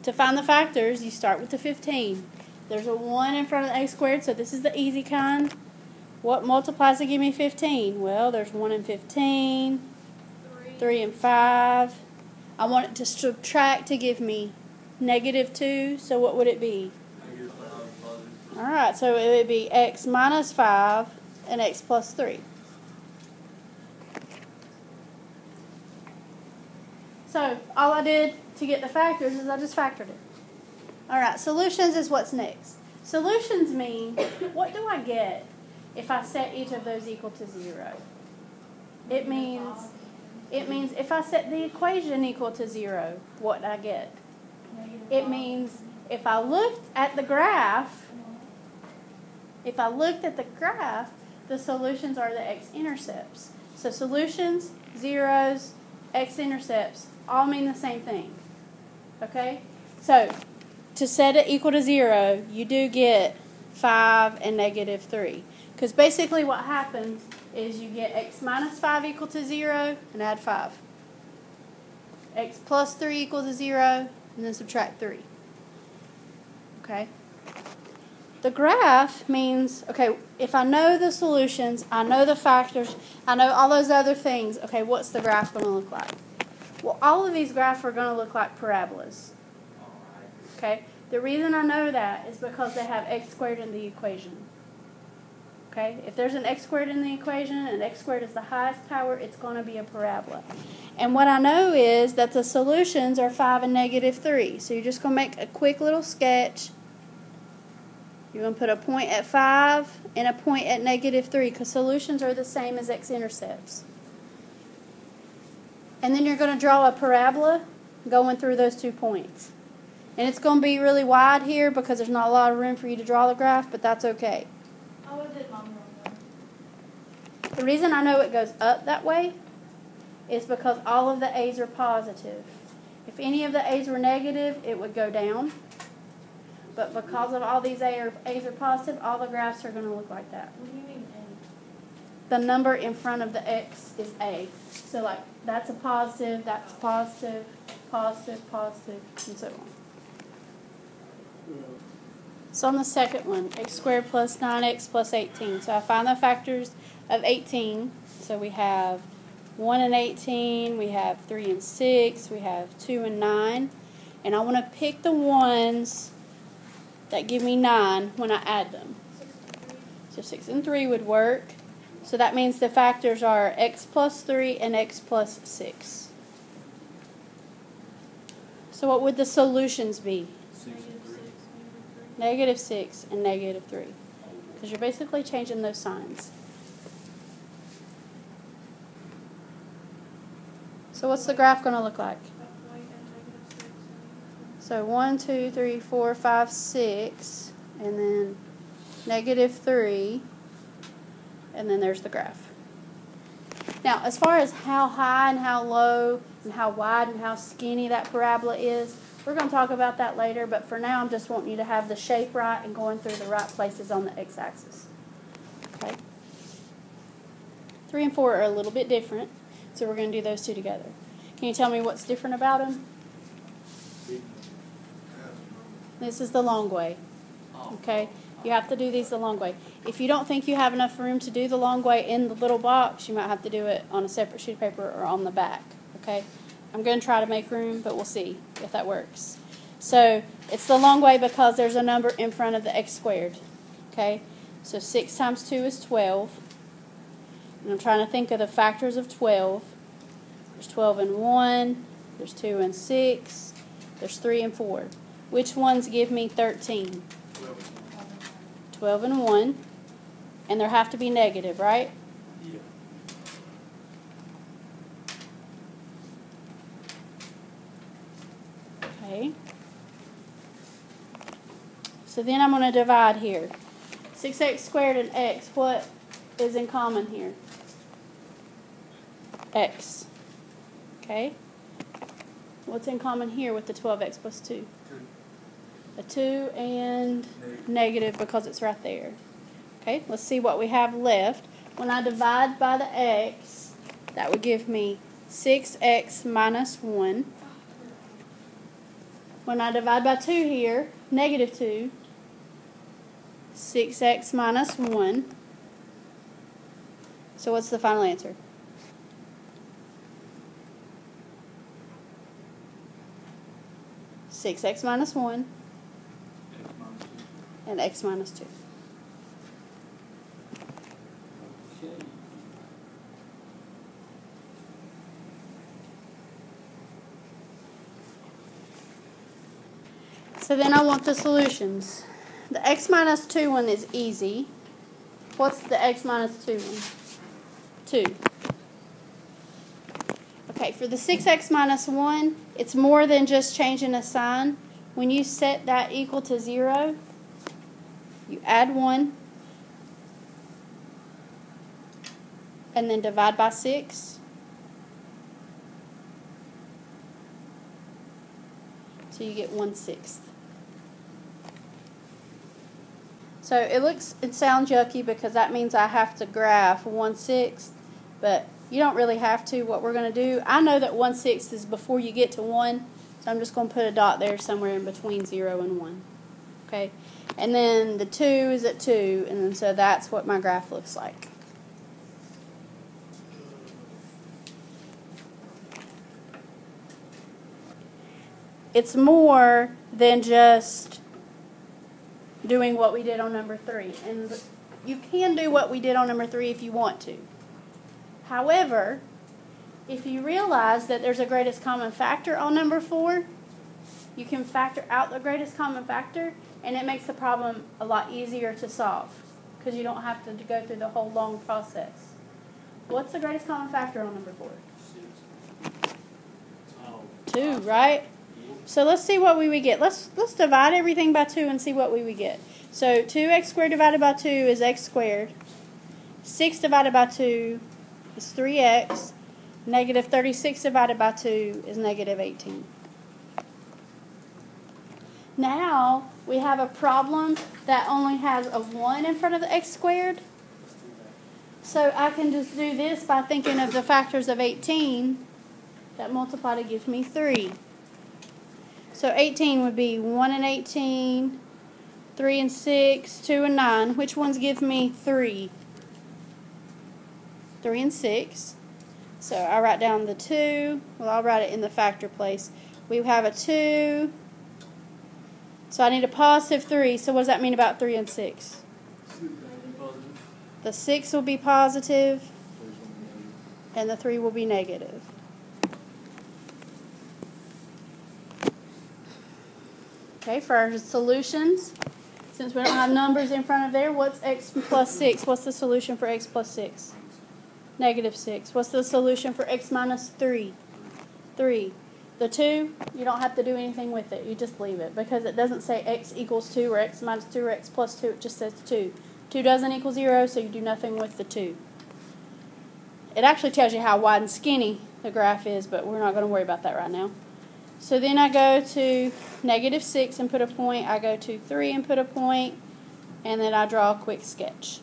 to find the factors, you start with the 15. There's a 1 in front of the x squared, so this is the easy kind. What multiplies to give me 15? Well, there's 1 and 15, 3 and 5. I want it to subtract to give me -2, so what would it be? Alright, so it would be x minus 5 and x plus 3. So all I did to get the factors is I just factored it. Alright, solutions is what's next. Solutions mean, what do I get if I set each of those equal to 0? It means if I set the equation equal to 0, what do I get? It means if I looked at the graph, the solutions are the x-intercepts. So solutions, zeros, x-intercepts all mean the same thing. Okay? So to set it equal to 0, you do get 5 and -3. Because basically what happens is you get x minus 5 equal to 0 and add 5. X plus 3 equals to 0 and then subtract 3. Okay? The graph means, okay, if I know the solutions, I know the factors, I know all those other things, okay, what's the graph going to look like? Well, all of these graphs are going to look like parabolas. Okay? The reason I know that is because they have x squared in the equation. Okay? If there's an x squared in the equation and x squared is the highest power, it's going to be a parabola. And what I know is that the solutions are 5 and -3. So you're just going to make a quick little sketch. You're going to put a point at 5 and a point at -3 because solutions are the same as x-intercepts. And then you're going to draw a parabola going through those 2 points. And it's going to be really wide here because there's not a lot of room for you to draw the graph, but that's okay. How is it longer? The reason I know it goes up that way is because all of the A's are positive. If any of the A's were negative, it would go down. But because of all these A's are positive, all the graphs are going to look like that. What do you mean A? The number in front of the X is A. So like that's a positive, that's positive, positive, positive, and so on. So on the second one, x squared plus 9x plus 18. So I find the factors of 18. So we have 1 and 18, we have 3 and 6, we have 2 and 9. And I want to pick the ones that give me 9 when I add them. So 6 and 3 would work. So that means the factors are x plus 3 and x plus 6. So what would the solutions be? -6 and -3. Because you're basically changing those signs. So what's the graph going to look like? So 1, 2, 3, 4, 5, 6, and then -3, and then there's the graph. Now, as far as how high and how low and how wide and how skinny that parabola is, we're going to talk about that later, but for now I'm just wanting you to have the shape right and going through the right places on the x-axis. Okay? 3 and 4 are a little bit different, so we're going to do those two together. Can you tell me what's different about them? This is the long way. Okay? You have to do these the long way. If you don't think you have enough room to do the long way in the little box, you might have to do it on a separate sheet of paper or on the back. Okay? I'm going to try to make room, but we'll see if that works. So it's the long way because there's a number in front of the x squared. Okay? So 6 times 2 is 12. And I'm trying to think of the factors of 12. There's 12 and 1. There's 2 and 6. There's 3 and 4. Which ones give me 13? 12 and 1. And there have to be negative, right? Yeah. Okay. So then I'm going to divide here. 6x squared and x, what is in common here? X. Okay. What's in common here with the 12x plus 2? 2. A 2 and negative because it's right there. Okay, let's see what we have left. When I divide by the x, that would give me 6x minus 1. When I divide by 2 here, negative 2, 6x minus 1. So what's the final answer? Six x minus 1 and x minus 2. Okay. So then I want the solutions. The x minus 2 one is easy. What's the x minus 2 one? 2. Okay, for the 6x minus 1, it's more than just changing a sign. When you set that equal to 0, you add 1 and then divide by 6. So you get 1/6. So it sounds yucky because that means I have to graph 1/6, but you don't really have to. What we're going to do, I know that 1/6 is before you get to 1, so I'm just going to put a dot there somewhere in between 0 and 1. Okay, and then the 2 is at 2, and then so that's what my graph looks like. It's more than just doing what we did on number 3. And you can do what we did on number 3 if you want to. However, if you realize that there's a greatest common factor on number 4, you can factor out the greatest common factor, and it makes the problem a lot easier to solve because you don't have to go through the whole long process. What's the greatest common factor on number 4? 2, right? So let's see what we would get. Let's divide everything by 2 and see what we would get. So 2x squared divided by 2 is x squared. 6 divided by 2 is 3x. Negative 36 divided by 2 is negative 18. Now we have a problem that only has a 1 in front of the x squared. So I can just do this by thinking of the factors of 18 that multiply to give me 3. So 18 would be 1 and 18, 3 and 6, 2 and 9. Which ones give me 3? 3 and 6. So I write down the 2. Well, I'll write it in the factor place. We have a 2. So I need a positive 3. So what does that mean about 3 and 6? The 6 will be positive, and the 3 will be negative. Okay, for our solutions, since we don't have numbers in front of there, what's x plus 6? What's the solution for x plus 6? Negative 6. What's the solution for x minus 3? 3. The 2, you don't have to do anything with it. You just leave it because it doesn't say x equals 2 or x minus 2 or x plus 2. It just says 2. 2 doesn't equal 0, so you do nothing with the 2. It actually tells you how wide and skinny the graph is, but we're not going to worry about that right now. So then I go to negative 6 and put a point. I go to 3 and put a point. And then I draw a quick sketch.